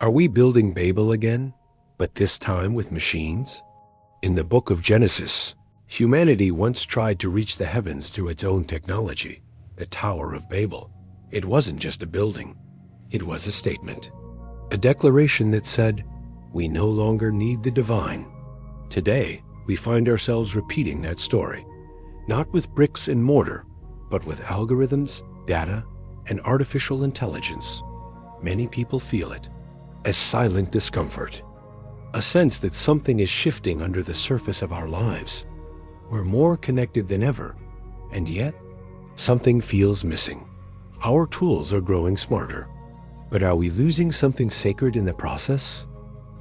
Are we building Babel again, but this time with machines? In the book of Genesis, humanity once tried to reach the heavens through its own technology, the Tower of Babel. It wasn't just a building, it was a statement. A declaration that said, we no longer need the divine. Today, we find ourselves repeating that story, not with bricks and mortar, but with algorithms, data, and artificial intelligence. Many people feel it as silent discomfort, a sense that something is shifting under the surface of our lives. We're more connected than ever, and yet, something feels missing. Our tools are growing smarter, but are we losing something sacred in the process?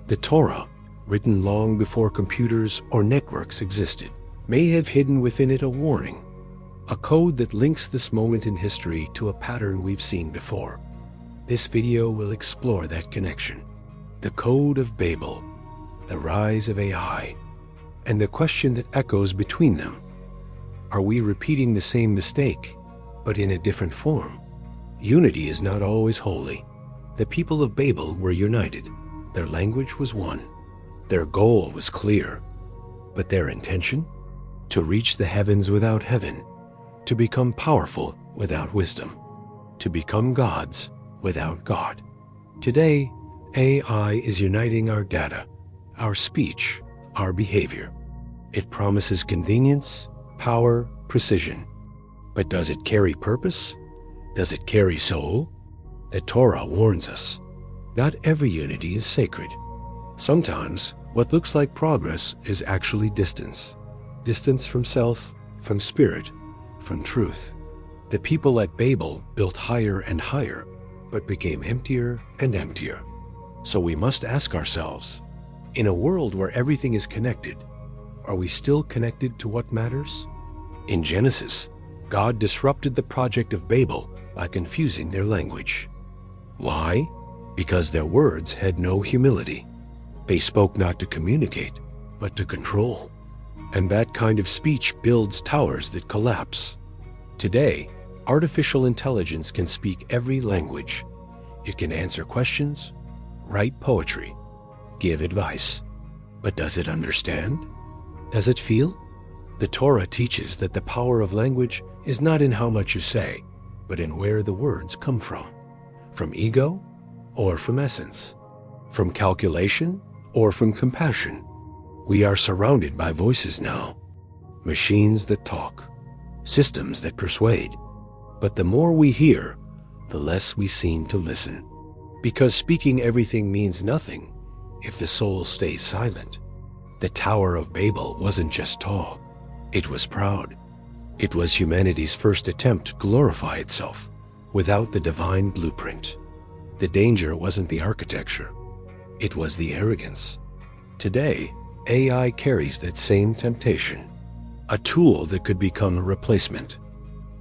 The Torah, written long before computers or networks existed, may have hidden within it a warning, a code that links this moment in history to a pattern we've seen before. This video will explore that connection, the code of Babel, the rise of AI, and the question that echoes between them. Are we repeating the same mistake, but in a different form? Unity is not always holy. The people of Babel were united. Their language was one. Their goal was clear. But their intention? To reach the heavens without heaven, to become powerful without wisdom, to become gods without God. Today, AI is uniting our data, our speech, our behavior. It promises convenience, power, precision. But does it carry purpose? Does it carry soul? The Torah warns us, not every unity is sacred. Sometimes, what looks like progress is actually distance. Distance from self, from spirit, from truth. The people at Babel built higher and higher, but became emptier and emptier. So we must ask ourselves, in a world where everything is connected, are we still connected to what matters? In Genesis, God disrupted the project of Babel by confusing their language. Why? Because their words had no humility. They spoke not to communicate, but to control. And that kind of speech builds towers that collapse. Today, artificial intelligence can speak every language. It can answer questions, write poetry, give advice. But does it understand? Does it feel? The Torah teaches that the power of language is not in how much you say, but in where the words come from. From ego or from essence? From calculation or from compassion? We are surrounded by voices now. Machines that talk, systems that persuade. But the more we hear, the less we seem to listen. Because speaking everything means nothing if the soul stays silent. The Tower of Babel wasn't just tall, it was proud. It was humanity's first attempt to glorify itself without the divine blueprint. The danger wasn't the architecture, it was the arrogance. Today, AI carries that same temptation. A tool that could become a replacement.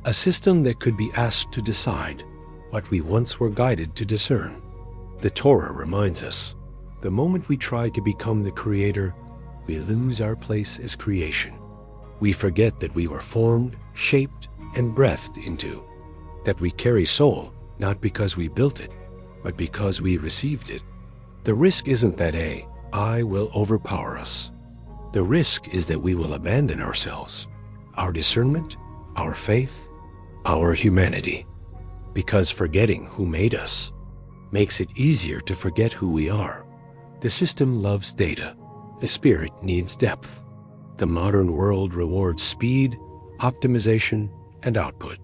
A system that could be asked to decide what we once were guided to discern. The Torah reminds us, the moment we try to become the creator, we lose our place as creation. We forget that we were formed, shaped, and breathed into. That we carry soul, not because we built it, but because we received it. The risk isn't that AI will overpower us. The risk is that we will abandon ourselves, our discernment, our faith, our humanity. Because forgetting who made us makes it easier to forget who we are. The system loves data. The spirit needs depth. The modern world rewards speed, optimization, and output.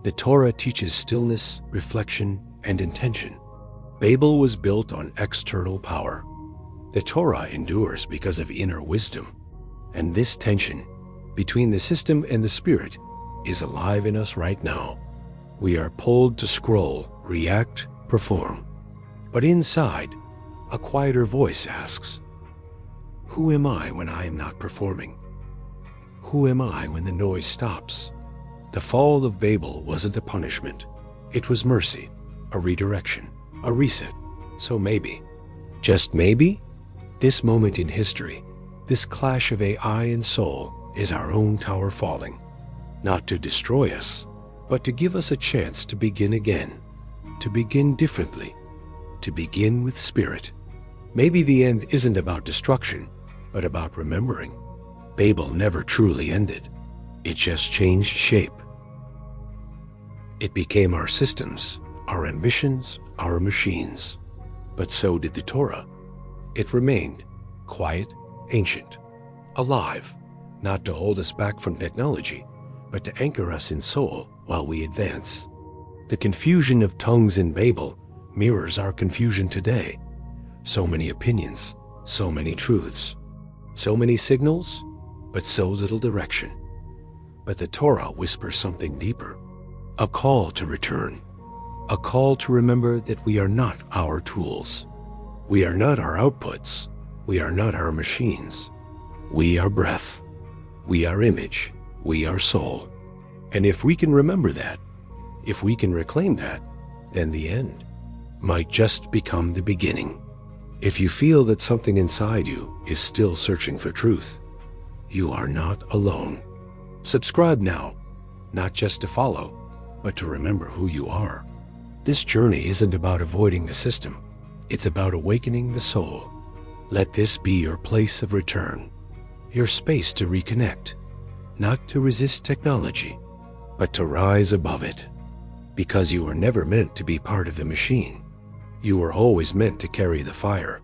The Torah teaches stillness, reflection, and intention. Babel was built on external power. The Torah endures because of inner wisdom. And this tension between the system and the spirit is alive in us right now. We are pulled to scroll, react, perform. But inside, a quieter voice asks, who am I when I am not performing? Who am I when the noise stops? The fall of Babel wasn't a punishment. It was mercy, a redirection, a reset. So maybe, just maybe, this moment in history, this clash of AI and soul, is our own tower falling. Not to destroy us, but to give us a chance to begin again, to begin differently, to begin with spirit. Maybe the end isn't about destruction, but about remembering. Babel never truly ended. It just changed shape. It became our systems, our ambitions, our machines. But so did the Torah. It remained quiet, ancient, alive, not to hold us back from technology, but to anchor us in soul while we advance. The confusion of tongues in Babel mirrors our confusion today. So many opinions, so many truths, so many signals, but so little direction. But the Torah whispers something deeper, a call to return, a call to remember that we are not our tools. We are not our outputs. We are not our machines. We are breath. We are image. We are soul. And if we can remember that, if we can reclaim that, then the end might just become the beginning. If you feel that something inside you is still searching for truth, you are not alone. Subscribe now, not just to follow, but to remember who you are. This journey isn't about avoiding the system. It's about awakening the soul. Let this be your place of return, your space to reconnect, not to resist technology, but to rise above it. Because you were never meant to be part of the machine. You were always meant to carry the fire.